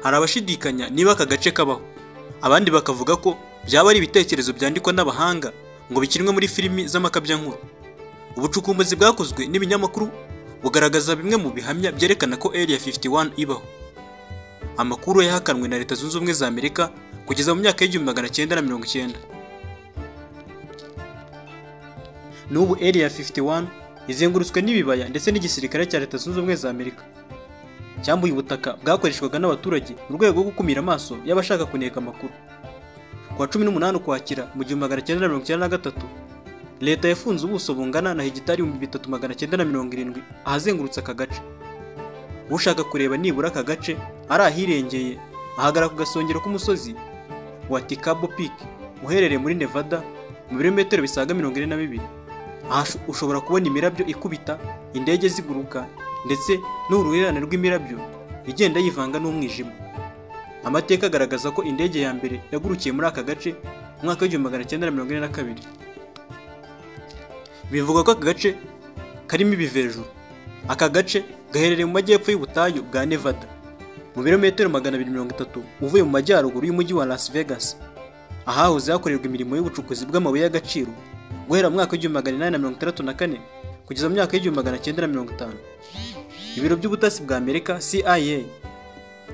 hari abashidikanya niba aka gace kabaho, abandi bakavuga ko byaba ari ibitekerezo byandikwa n'abahanga ngo bikinwe muri filimi z'amakabyankuru. Ubucukumbuzi bwakozwe n'ibinyamakuru bugaragaza bimwe mu bihamya byerekana ko Area 51 ibaho. Amakuru yahakanwe na Leta Zunze Ubumwe za Amerika kugeza mu myaka y'1990. N'ubu Area 51 izengurutswe n'ibibaya ndetse n'igisirikare cya Leta Zunze Ubumwe za Amerika. Cyambuye ubutaka bwakoreshwaga n'abaturage mu rwego rwo gukumira amaso y'abashaka kuneka amakuru. Ku wa 18 Ukwakira mu 1993, Leta yafunze ubuso bungana na hegitari 3970 ahazengurutse aka gace. Ushaka kureba nibura aka gace ari ahirengeye ahagara ku gasongero k'umusozi wa Tikabo Peak uherereye muri Nevada mu birometero bisaga 42. Aha ushobora kubona imirabyo ikubita, indege ziguruka ndetse n'uruhurirane rw'imirabyo igenda yivanga n'umwijima. Amateka agaragaza ko indege ya mbere yagurukiye muri aka gace mu mwaka w'1942. Bivuga ko aka gace karimo ibivejuru. Aka gace gaherereye mu majyepfo y'ubutayu bwa Nevada mu birometero 230 uvuye mu majyaruguru y'umujyi wa Las Vegas, ahahoze hakorerwa imirimo y'ubucukuzi bw'amabuye y'agaciro guhera mu mwaka w'1864 kugeza mu myaka w'1950. Ibiro by'ubutasi bwa Amerika CIA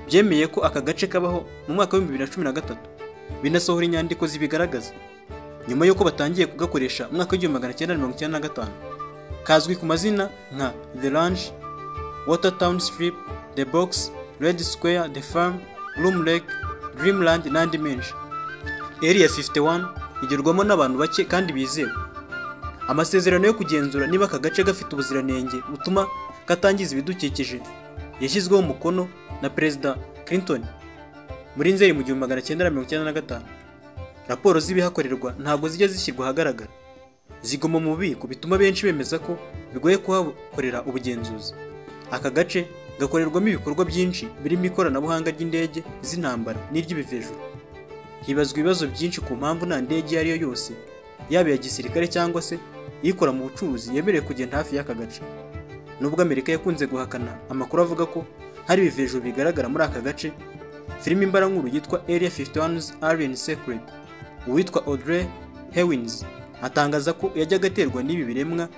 byemeye ko aka gace kabaho mu mwaka w'2013, binasohora inyandiko zibigaragaza. Nyuma yuko batangiye kugakoresha mu mwaka w'1995, kazwi ku mazina nka The Ranch, Watertown Strip, The Box, Red Square, The Farm, Bloom Lake, Dreamland n'andi menshi. Area 51 igerwamo n'abantu bake kandi bizewe. Amasezerano yo kugenzura niba aka gace gafite ubuziranenge butuma katangiza ibidukikije yashyizweho umukono na Perezida Clinton muri Nzeri mu 1995. Raporo z'ibihakorerwa ntabwo zijya zishyirwa ahagaragara, zigoma mu bubiko, bituma benshi bemeza ko bigoye kuhakorera ubugenzuzi. Aka gace gakorerwamo ibikorwa byinshi birimo ikoranabuhanga ry'indege z'intambara n'iry'ibivejuru. Hibazwa ibibazo byinshi ku mpamvu nta ndege iyo ari yo yose, yaba iya gisirikare cyangwa se ikora mu bucuruzi, yemerewe kugenda hafi y'aka gace. Nubwo Amerika yakunze guhakana amakuru avuga ko hari ibivejuru bigaragara muri aka gace, filime imbarankuru yitwa Area 51's Alien Secret, uwitwa Audrey Hewins atangaza ko yajyaga aterwa n'ibi biremwa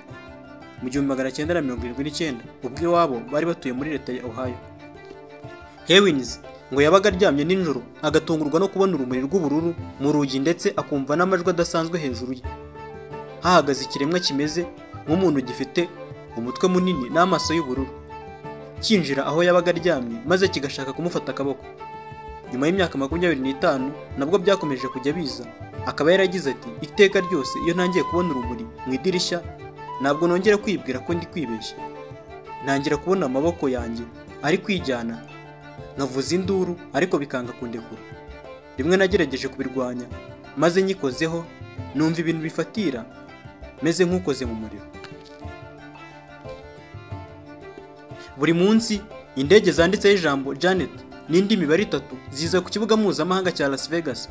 mu 1979 ubwo iwabo bari batuye muri leta ya Ohio. Hewins ngo yabaga aryamye nijoro agatungurwa no kubona urumuri rw'ubururu mu rugi ndetse akumva n'amajwi adasanzwe hejuru ye. Hahagaze ikiremwa kimeze nk'umuntu gifite umutwe munini n'amaso y'ubururu, kinjira aho yabaga aryamye maze kigashaka kumufata akaboko. Nyuma y'imyaka 25 nabwo byakomeje kujya biza, akaba yaragize ati, iteka ryose iyo ntangiye kubona urumuri mu idirishya ntabwo nongera kwibwira ko ndi kwibeshya. Ntangira kubona amaboko yanjye ari kwijyana, nkavuza induru ariko bikanga kundekura. Rimwe nagerageje kubirwanya maze nyikozeho numva ibintu bifatira meze nk'ukoze mu muriro. Buri munsi indege zanditseho ijambo Janet n'indi mibare 3 ziza ku kibuga mpuzamahanga cya Las Vegas,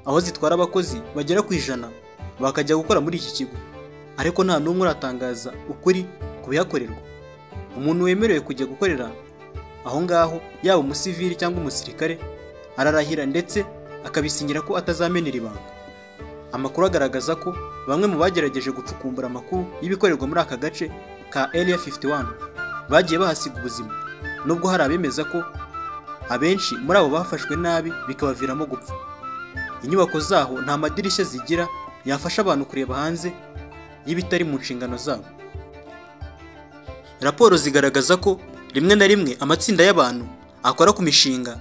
aho zitwara abakozi bagera ku 100 bakajya gukora muri iki kigo, ariko nta n'umwe uratangaza ukuri ku bihakorerwa. Umuntu wemerewe kujya gukorera aho ngaho, yaba umusivili cyangwa umusirikare, ararahira ndetse akabisinyira ko atazamenera ibanga. Amakuru agaragaza ko bamwe mu bagerageje gucukumbura amakuru y'ibikorerwa muri aka gace ka Area 51 bagiye bahasiga ubuzima, nubwo hari abemeza ko abenshi muri abo bafashwe nabi bikabaviramo gupfa. Inyubako zaho nta madirishya zigira yafasha abantu kureba hanze y'ibitari mu nshingano zabo. Raporo zigaragaza ko rimwe na rimwe amatsinda y'abantu akora ku mishinga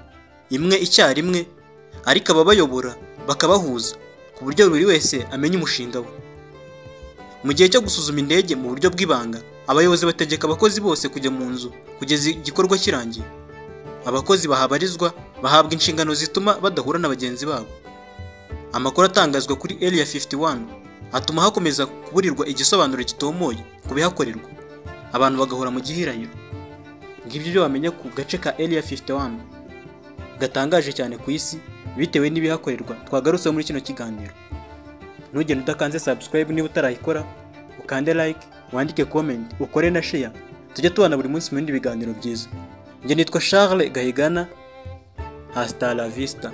imwe icyarimwe, ariko ababayobora bakabahuza ku buryo buri wese amenya umushinga we. Mu gihe cyo gusuzuma indege mu buryo bw'ibanga, abayobozi bategeka abakozi bose kujya mu nzu kugeza igikorwa kirangiye. Abakozi bahabarizwa bahabwa inshingano zituma badahura na bagenzi babo. Amakuru atangazwa kuri Area 51 atuma hakomeza kuburirwa igisobanuro gitomoye ku bihakorerwa, abantu bagahora mu gihirahiro. Ngibyo byo bamenya ku gace ka Area 51 gatangaje cyane ku isi bitewe n'ibihakorerwa twagarutse muri kino kiganiro. Ntugende udakanze subscribe niba utarayikora, ukande like, wandike comment, ukore na share. Tujye tubana buri munsi mu bindi biganiro byiza. Njye nitwa Charles Gahigana. hasta la vista.